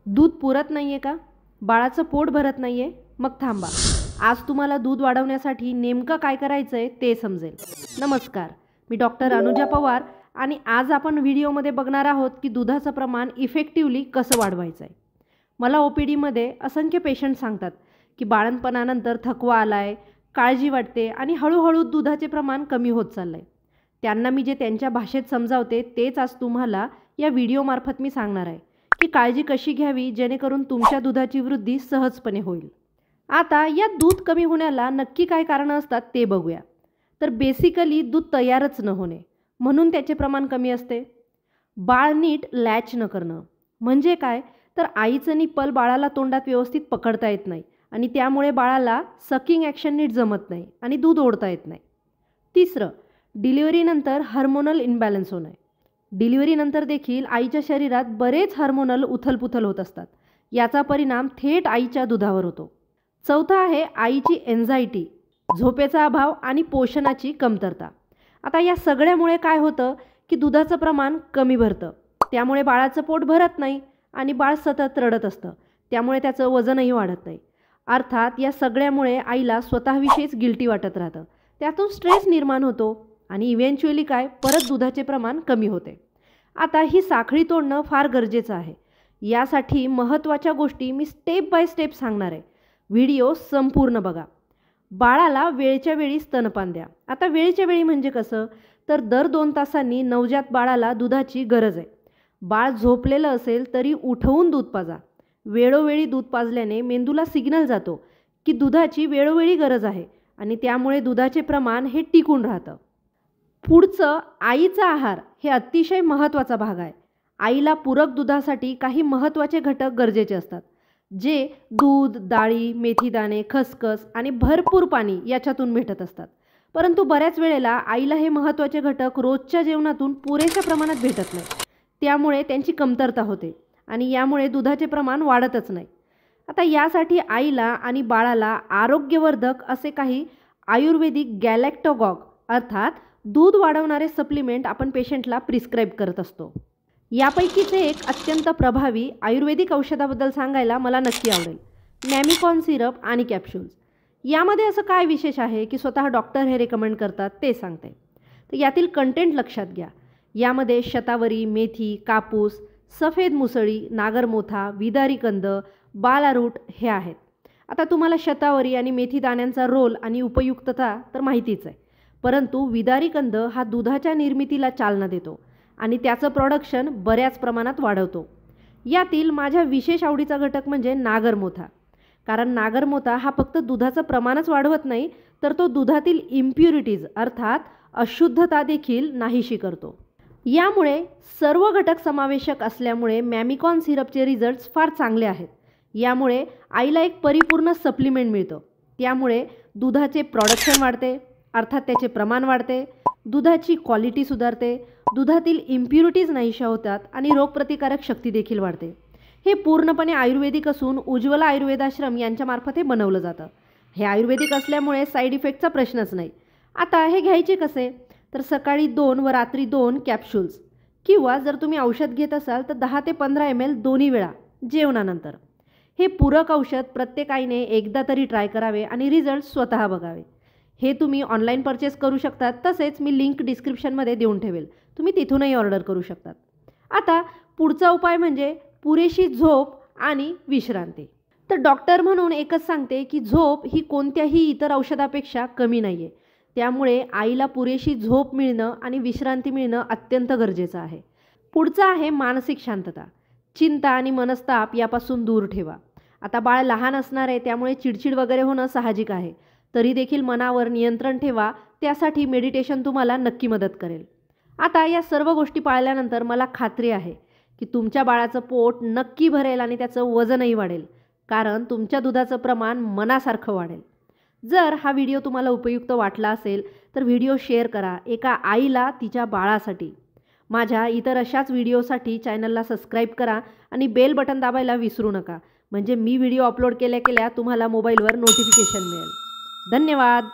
दूध पुरत नाहीये का? बाळाचं पोट भरत नाहीये? मग थांबा. आज तुम्हाला दूध वाढवण्यासाठी नेमकं काय करायचंय ते समजेल. नमस्कार, मी डॉक्टर अनुजा पवार आणि आज आपण व्हिडिओमध्ये बघणार आहोत की दुधाचं प्रमाण इफेक्टिव्हली कसं वाढवायचं आहे. मला OPDमध्ये असंख्य पेशंट सांगतात की बाळंतपणानंतर थकवा आलाय, काळजी वाटते आणि हळूहळू दुधाचे प्रमाण कमी होत चाललंय. त्यांना मी जे त्यांच्या भाषेत समजावते तेच आज तुम्हाला या व्हिडिओमार्फत मी सांगणार आहे की काळजी कशी घ्यावी जेणेकरून तुमच्या दुधाची वृद्धी सहजपणे होईल. आता या दूध कमी होण्याला नक्की काय कारणं असतात ते बघूया. तर बेसिकली दूध तयारच न होणे म्हणून त्याचे प्रमाण कमी असते. बाळ नीट लॅच न करणं म्हणजे काय, तर आईचं निप्पल बाळाला तोंडात व्यवस्थित पकडता येत नाही आणि त्यामुळे बाळाला सकिंग ॲक्शन नीट जमत नाही आणि दूध ओढता येत नाही. तिसरं, डिलिव्हरीनंतर हार्मोनल इनबॅलन्स होणे. डिलिव्हरीनंतर देखील आईच्या शरीरात बरेच हार्मोनल उथलपुथल होत असतात. याचा परिणाम थेट आईच्या दुधावर होतो. चौथा आहे आईची एन्झायटी, झोपेचा अभाव आणि पोषणाची कमतरता. आता या सगळ्यामुळे काय होतं की दुधाचं प्रमाण कमी भरतं. त्यामुळे बाळाचं पोट भरत नाही आणि बाळ सतत रडत असतं. त्यामुळे त्याचं वजनही वाढत नाही. अर्थात या सगळ्यामुळे आईला स्वतःविषयीच गिल्टी वाटत राहतं. त्यातून स्ट्रेस निर्माण होतो आणि इव्हेंच्युअली काय, परत दुधाचे प्रमाण कमी होते. आता ही साखळी तोडणं फार गरजेचं आहे. यासाठी महत्त्वाच्या गोष्टी मी स्टेप बाय स्टेप सांगणार आहे. व्हिडिओ संपूर्ण बघा. बाळाला वेळच्या वेळी स्तनपान द्या. आता वेळच्या वेळी म्हणजे कसं, तर दर 2 तासांनी नवजात बाळाला दुधाची गरज आहे. बाळ झोपलेलं असेल तरी उठवून दूध पाजा. वेळोवेळी दूध पाजल्याने मेंदूला सिग्नल जातो की दुधाची वेळोवेळी गरज आहे आणि त्यामुळे दुधाचे प्रमाण हे टिकून राहतं. पुढचं, आईचा आहार हे अतिशय महत्त्वाचा भाग आहे. आईला पूरक दुधासाठी काही महत्त्वाचे घटक गरजेचे असतात, जे दूध, डाळी, मेथीदाणे, खसखस आणि भरपूर पाणी याच्यातून भेटत असतात. परंतु बऱ्याच वेळेला आईला हे महत्त्वाचे घटक रोजच्या जेवणातून पुरेशा प्रमाणात भेटत नाही. त्यामुळे त्यांची कमतरता होते आणि यामुळे दुधाचे प्रमाण वाढतच नाही. आता यासाठी आईला आणि बाळाला आरोग्यवर्धक असे काही आयुर्वेदिक गॅलॅक्टोगॉग अर्थात दूध वाढवणारे सप्लिमेंट आपण पेशंटला प्रिस्क्राईब करत असतो. यापैकीचे एक अत्यंत प्रभावी आयुर्वेदिक औषधाबद्दल सांगायला मला नक्की आवडेल, मॅमिकॉन सिरप आणि कॅप्सूल्स. यामध्ये असं काय विशेष आहे की स्वतः डॉक्टर हे रेकमेंड करतात ते सांगते. तर यातील कंटेंट लक्षात घ्या. यामध्ये शतावरी, मेथी, कापूस, सफेद मुसळी, नागरमोथा, विदारी कंद, बालारूट हे आहेत. आता तुम्हाला शतावरी आणि मेथी दाण्यांचा रोल आणि उपयुक्तता तर माहितीच आहे. परंतु विदारी कंद हा दुधाच्या निर्मितीला चालना देतो आणि त्याचं प्रोडक्शन बऱ्याच प्रमाणात वाढवतो. यातील माझ्या विशेष आवडीचा घटक म्हणजे नागरमोथा. कारण नागरमोथा हा फक्त दुधाचं प्रमाणच वाढवत नाही, तर तो दुधातील इम्प्युरिटीज अर्थात अशुद्धता देखील नाहीशी करतो. यामुळे सर्व घटक समावेशक असल्यामुळे मॅमिकॉन सिरपचे रिझल्ट्स फार चांगले आहेत. यामुळे आईला एक परिपूर्ण सप्लिमेंट मिळतं. त्यामुळे दुधाचे प्रोडक्शन वाढते, अर्थात त्याचे प्रमाण वाढते, दुधाची क्वालिटी सुधारते, दुधातील इम्प्युरिटीज नाहीशा होतात आणि रोगप्रतिकारक शक्ती देखील वाढते. हे पूर्णपणे आयुर्वेदिक असून उज्ज्वला आयुर्वेदाश्रम यांच्यामार्फत हे बनवलं जातं. हे आयुर्वेदिक असल्यामुळे साईड इफेक्टचा प्रश्नच नाही. आता हे घ्यायचे कसे, तर सकाळी 2 व रात्री 2 कॅप्सूल्स किंवा जर तुम्ही औषध घेत असाल तर 10 ते 15 ml दोन्ही वेळा जेवणानंतर. हे पूरक औषध प्रत्येक आईने एकदा तरी ट्राय करावे आणि रिझल्ट स्वतः बघावे. हे तुम्ही ऑनलाईन परचेस करू शकतात. तसेच मी लिंक डिस्क्रिप्शनमध्ये देऊन ठेवेल, तुम्ही तिथूनही ऑर्डर करू शकतात. आता पुढचा उपाय म्हणजे पुरेशी झोप आणि विश्रांती. तर डॉक्टर म्हणून एकच सांगते की झोप ही कोणत्याही इतर औषधापेक्षा कमी नाही आहे. त्यामुळे आईला पुरेशी झोप मिळणं आणि विश्रांती मिळणं अत्यंत गरजेचं आहे. पुढचं आहे मानसिक शांतता. चिंता आणि मनस्ताप यापासून दूर ठेवा. आता बाळ लहान असणार आहे त्यामुळे चिडचिड वगैरे होणं साहजिक आहे. तरी देखील मनावर नियंत्रण ठेवा. त्यासाठी मेडिटेशन तुम्हाला नक्की मदत करेल. आता या सर्व गोष्टी पाळल्यानंतर मला खात्री आहे की तुमच्या बाळाचं पोट नक्की भरेल आणि त्याचं वजनही वाढेल, कारण तुमच्या दुधाचं प्रमाण मनासारखं वाढेल. जर हा व्हिडिओ तुम्हाला उपयुक्त वाटला असेल तर व्हिडिओ शेअर करा एका आईला तिच्या बाळासाठी. माझ्या इतर अशाच व्हिडिओसाठी चॅनलला सबस्क्राईब करा आणि बेल बटन दाबायला विसरू नका, म्हणजे मी व्हिडिओ अपलोड केल्या तुम्हाला मोबाईलवर नोटिफिकेशन मिळेल. धन्यवाद.